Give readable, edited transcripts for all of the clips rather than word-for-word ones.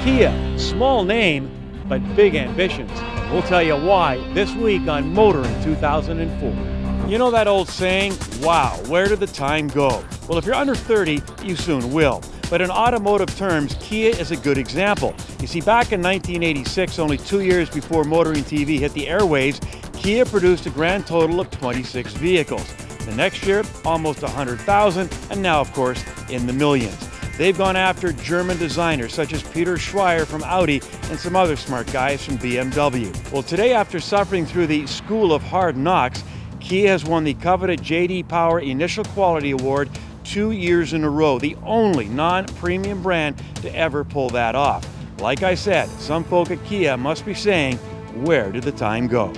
Kia, small name, but big ambitions. And we'll tell you why this week on Motoring 2004. You know that old saying, wow, where did the time go? Well, if you're under 30, you soon will. But in automotive terms, Kia is a good example. You see, back in 1986, only 2 years before Motoring TV hit the airwaves, Kia produced a grand total of 26 vehicles. The next year, almost 100,000, and now, of course, in the millions. They've gone after German designers such as Peter Schreier from Audi and some other smart guys from BMW. Well, today, after suffering through the School of Hard Knocks, Kia has won the coveted J.D. Power Initial Quality Award 2 years in a row, the only non-premium brand to ever pull that off. Like I said, some folk at Kia must be saying, where did the time go?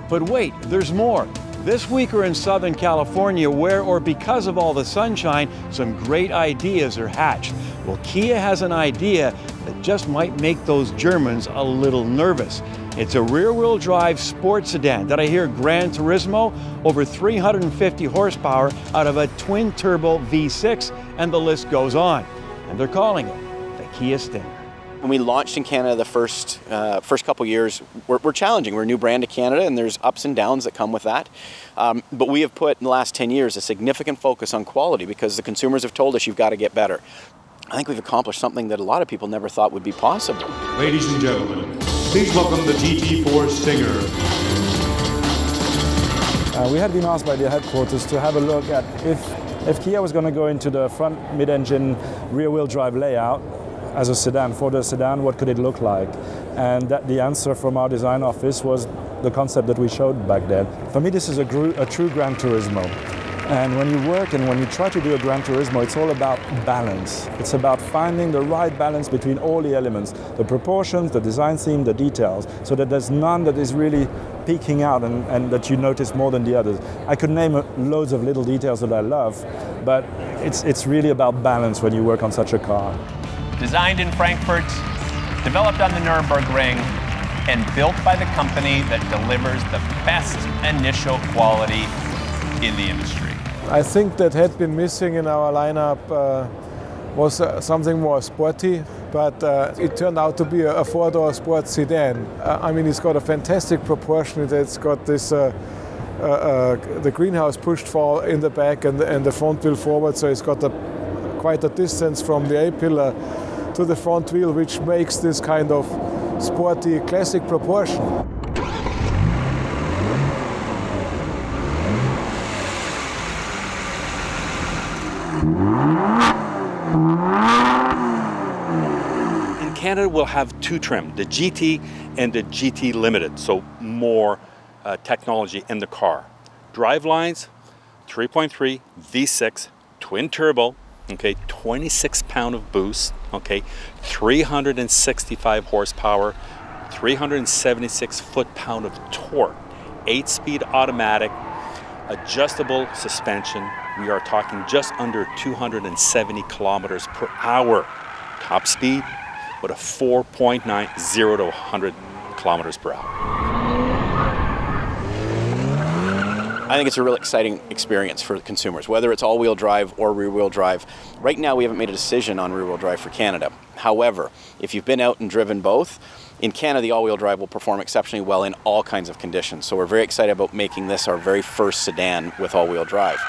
But wait, there's more. This week we're in Southern California where, or because of all the sunshine, some great ideas are hatched. Well, Kia has an idea that just might make those Germans a little nervous. It's a rear-wheel drive sports sedan that I hear Gran Turismo, over 350 horsepower out of a twin-turbo V6, and the list goes on. And they're calling it the Kia Stinger. When we launched in Canada the first couple years, we're challenging. We're a new brand to Canada, and there's ups and downs that come with that. But we have put in the last 10 years a significant focus on quality because the consumers have told us you've got to get better. I think we've accomplished something that a lot of people never thought would be possible. Ladies and gentlemen, please welcome the GT4 Stinger. We had been asked by the headquarters to have a look at if Kia was going to go into the front mid-engine rear-wheel drive layout as a sedan, for the sedan, what could it look like? And the answer from our design office was the concept that we showed back then. For me, this is a true Gran Turismo. And when you work and when you try to do a Gran Turismo, it's all about balance. It's about finding the right balance between all the elements, the proportions, the design theme, the details, so that there's none that is really peeking out and that you notice more than the others. I could name loads of little details that I love, but it's really about balance when you work on such a car. Designed in Frankfurt, developed on the Nürburgring, and built by the company that delivers the best initial quality in the industry. I think that had been missing in our lineup was something more sporty, but it turned out to be a four-door sports sedan. I mean, it's got a fantastic proportion. It's got this the greenhouse pushed forward in the back and the front wheel forward, so it's got quite a distance from the A-pillar to the front wheel, which makes this kind of sporty, classic proportion. In Canada, we'll have two trim, the GT and the GT Limited, so more technology in the car. Drive lines, 3.3 V6, twin turbo, okay, 26 pound of boost, okay, 365 horsepower, 376 foot-pound of torque, 8-speed automatic, adjustable suspension. We are talking just under 270 kilometers per hour top speed with a 4.9, 0 to 100 kilometers per hour. I think it's a real exciting experience for consumers, whether it's all-wheel drive or rear-wheel drive. Right now, we haven't made a decision on rear-wheel drive for Canada. However, if you've been out and driven both, in Canada, the all-wheel drive will perform exceptionally well in all kinds of conditions. So we're very excited about making this our very first sedan with all-wheel drive.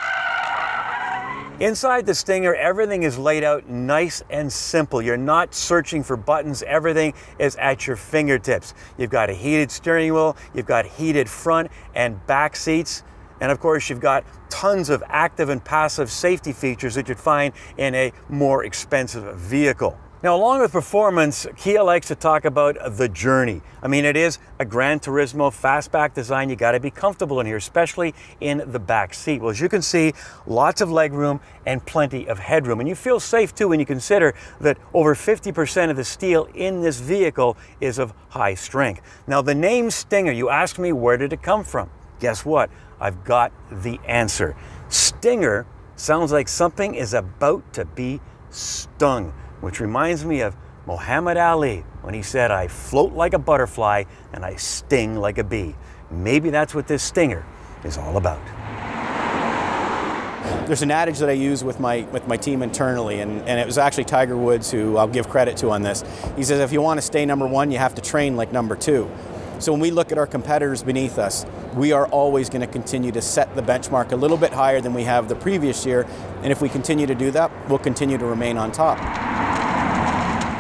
Inside the Stinger, everything is laid out nice and simple. You're not searching for buttons. Everything is at your fingertips. You've got a heated steering wheel, you've got heated front and back seats, and of course you've got tons of active and passive safety features that you'd find in a more expensive vehicle. Now, along with performance, Kia likes to talk about the journey. I mean, it is a Gran Turismo fastback design. You got to be comfortable in here, especially in the back seat. Well, as you can see, lots of legroom and plenty of headroom. And you feel safe too when you consider that over 50% of the steel in this vehicle is of high strength. Now, the name Stinger, you asked me, where did it come from? Guess what? I've got the answer. Stinger sounds like something is about to be stung, which reminds me of Muhammad Ali when he said, "I float like a butterfly and I sting like a bee." Maybe that's what this Stinger is all about. There's an adage that I use with my team internally, and it was actually Tiger Woods who I'll give credit to on this. He says, if you want to stay number one, you have to train like number two. So when we look at our competitors beneath us, we are always going to continue to set the benchmark a little bit higher than we have the previous year, and if we continue to do that, we'll continue to remain on top.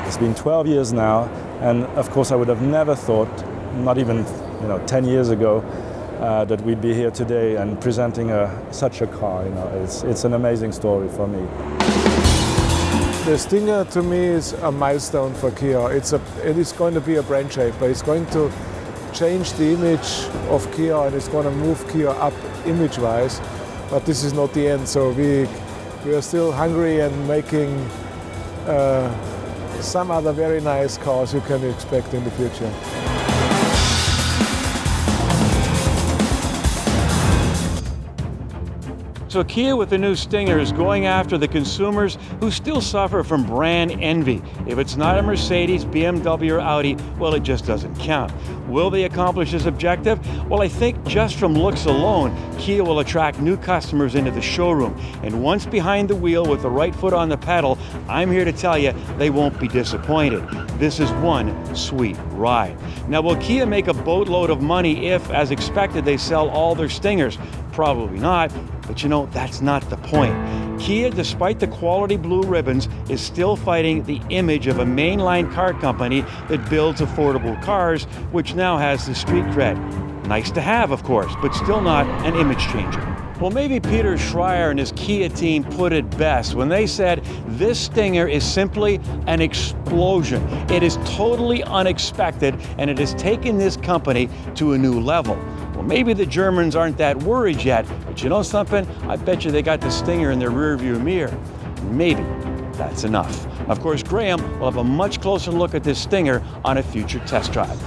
It's been 12 years now, and of course I would have never thought, not even 10 years ago, that we'd be here today and presenting such a car. It's an amazing story for me. The Stinger to me is a milestone for Kia. It is going to be a brand shaper. It's going to change the image of Kia, and it's going to move Kia up image-wise. But this is not the end. So we are still hungry and making some other very nice cars you can expect in the future. So Kia with the new Stinger is going after the consumers who still suffer from brand envy. If it's not a Mercedes, BMW, or Audi, well, it just doesn't count. Will they accomplish this objective? Well, I think just from looks alone, Kia will attract new customers into the showroom. And once behind the wheel with the right foot on the pedal, I'm here to tell you they won't be disappointed. This is one sweet ride. Now, will Kia make a boatload of money if, as expected, they sell all their Stingers? Probably not, but that's not the point. Kia, despite the quality blue ribbons, is still fighting the image of a mainline car company that builds affordable cars, which now has the street cred. Nice to have, of course, but still not an image changer. Well, maybe Peter Schreier and his Kia team put it best when they said this Stinger is simply an explosion. It is totally unexpected, and it has taken this company to a new level. Well, maybe the Germans aren't that worried yet, but you know something? I bet you they got the Stinger in their rearview mirror. Maybe that's enough. Of course, Graham will have a much closer look at this Stinger on a future test drive.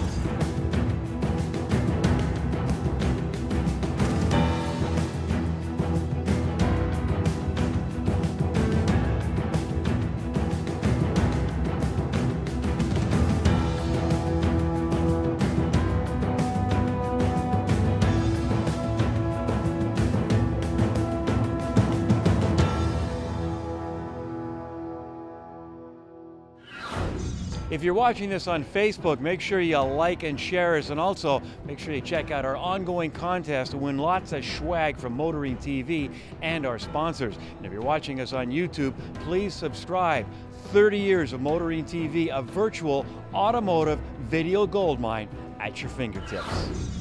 If you're watching this on Facebook, make sure you like and share us, and also make sure you check out our ongoing contest to win lots of swag from Motoring TV and our sponsors. And if you're watching us on YouTube, please subscribe. 30 years of Motoring TV, a virtual automotive video goldmine at your fingertips.